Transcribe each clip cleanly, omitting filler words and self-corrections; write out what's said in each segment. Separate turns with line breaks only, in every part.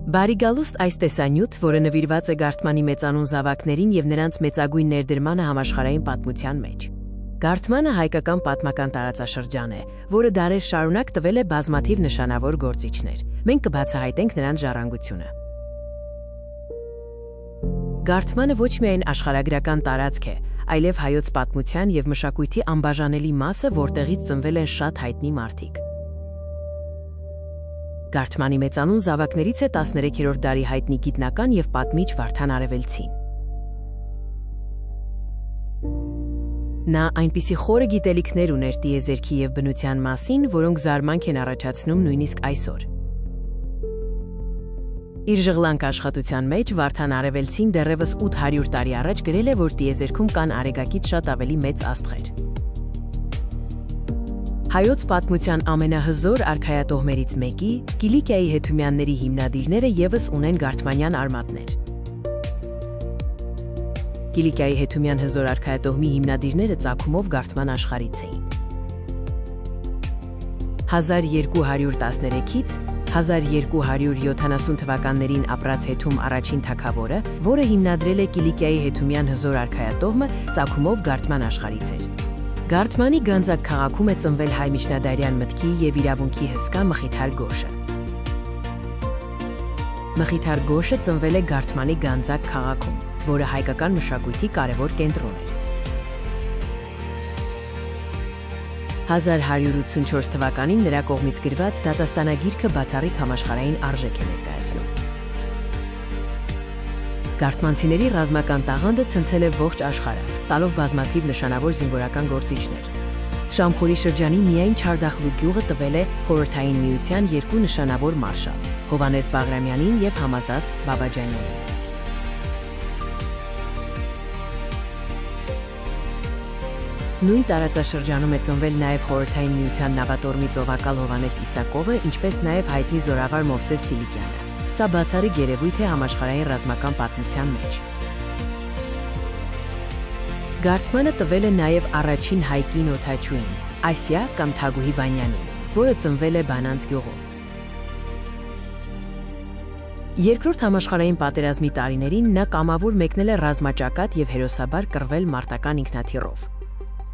Բարիգալուստ այս տեսանյութ, որը նվիրված է Գարթմանի մեծանուն զավակներին եւ նրանց մեծագույն ներդրմանը համաշխարհային պատմության մեջ։ Գարթմանը հայկական պատմական տարածաշրջան է, որը դարեր շարունակ տվել է բազմաթիվ նշանավոր գործիչներ։ Մենք կբացահայտենք նրանց ժառանգությունը։ Գարթմանը ոչ միայն աշխարհագրական տարածք է, այլև հայոց պատմության եւ մշակույթի անբաժանելի մասը, որտեղից ծնվել են շատ հայտնի մարդիկ։ Գարթմանի մեծանուն զավակներից է 13-րդ դարի հայտնի գիտնական եւ պատմիչ Վարդան Արևելցին։ Նա այնպիսի խորը գիտելիքներ ուներ տիեզերքի եւ բնության մասին, որոնք զարմանք են առաջացնում նույնիսկ այսօր։ Իր ժղլանք աշխատության մեջ Վարդան Արևելցին դեռևս 800 տարի առաջ գրել է, որ տիեզերքում կան արեգակից շատ ավելի մեծ աստղեր։ Հայոց պատմության ամենահզոր արքայատոհներից մեկի՝ Կիլիկիայի Հեթումյանների հիմնադիրները ևս ունեն գարթմանյան արմատներ։ Կիլիկիայի Հեթումյան հզոր արքայատոհմի հիմնադիրները ծագումով Գարթման աշխարհից էին։ 1213-ից 1270 թվականներին ապրած Հեթում առաջին թագավորը, որը հիմնադրել է Կիլիկիայի Հեթումյան հզոր արքայատոհմը, ծագումով Գարթման աշխարհից էր։ Գարթմանի Գանձակ քաղաքում է ծնվել հայ միջնադարյան մտքի եւ իրավունքի հսկա Մխիթար Գոշը։ Մխիթար Գոշը ծնվել է Գարթմանի Գանձակ քաղաքում, որը հայկական մշակույթի կարևոր կենտրոն էր։ 1184 թվականին նրա կողմից գրված դատաստանագիրքը բացառիկ համաշխարհային արժեք է ներկայացնում։ Գարթմանցիների ռազմական տաղանդը ցնցել է ողջ աշխարհը, տալով բազմաթիվ նշանավոր զինվորական գործիչներ։ Շամխուրի շրջանի միայն Չարդախլու գյուղը տվել է Խորհրդային Միության երկու նշանավոր մարշալ՝ Հովհաննես Բաղրամյանին եւ Համազասպ Բաբաջանյանին։ Նույն տարածաշրջանում է ծնվել նաև Խորհրդային Միության նավատորմի ծովակալ Հովհաննես Իսակովը, ինչպես նաև հայտնի զորավար Մովսես Սիլիկյանը։ Սա բացառիկ երևույթ է համաշխարհային ռազմական պատմության մեջ։ Գարթմանը տվել է նաև առաջին հայ կին օդաչուին՝ Ասիա կամ Թագուհի Վանյանին, որը ծնվել է Բանանց գյուղում։ Երկրորդ համաշխարհային պատերազմի տարիներին նա կամավոր մեկնել է ռազմաճակատ եւ հերոսաբար կռվել մարտական ինքնաթիռով։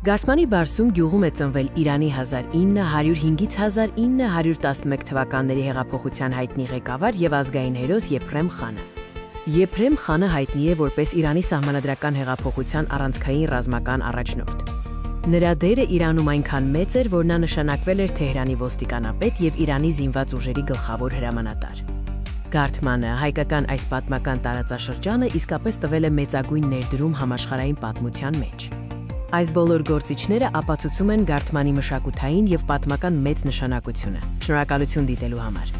Գարթմանի Բարսում գյուղում է ծնվել Իրանի 1905-ից 1911 թվականների հեղափոխության հայտնի ղեկավար եւ ազգային հերոս Եփրեմ խանը։ Եփրեմ խանը հայտնի է որպես Իրանի սահմանադրական հեղափոխության առանցքային ռազմական առաջնորդ։ Նրա դերը Իրանում այնքան մեծ էր, որ նա նշանակվել էր Թեհրանի ոստիկանապետ եւ Իրանի զինված ուժերի գլխավոր հրամանատար։ Գարթմանը հայկական այս պատմական տարածաշրջանը իսկապես տվել է մեծագույն ներդրում համաշխարհային պատմության մեջ։ Այս բոլոր գործիչները ապացուցում են Գարթմանի մշակութային եւ պատմական մեծ նշանակությունը։ Շնորհակալություն դիտելու համար։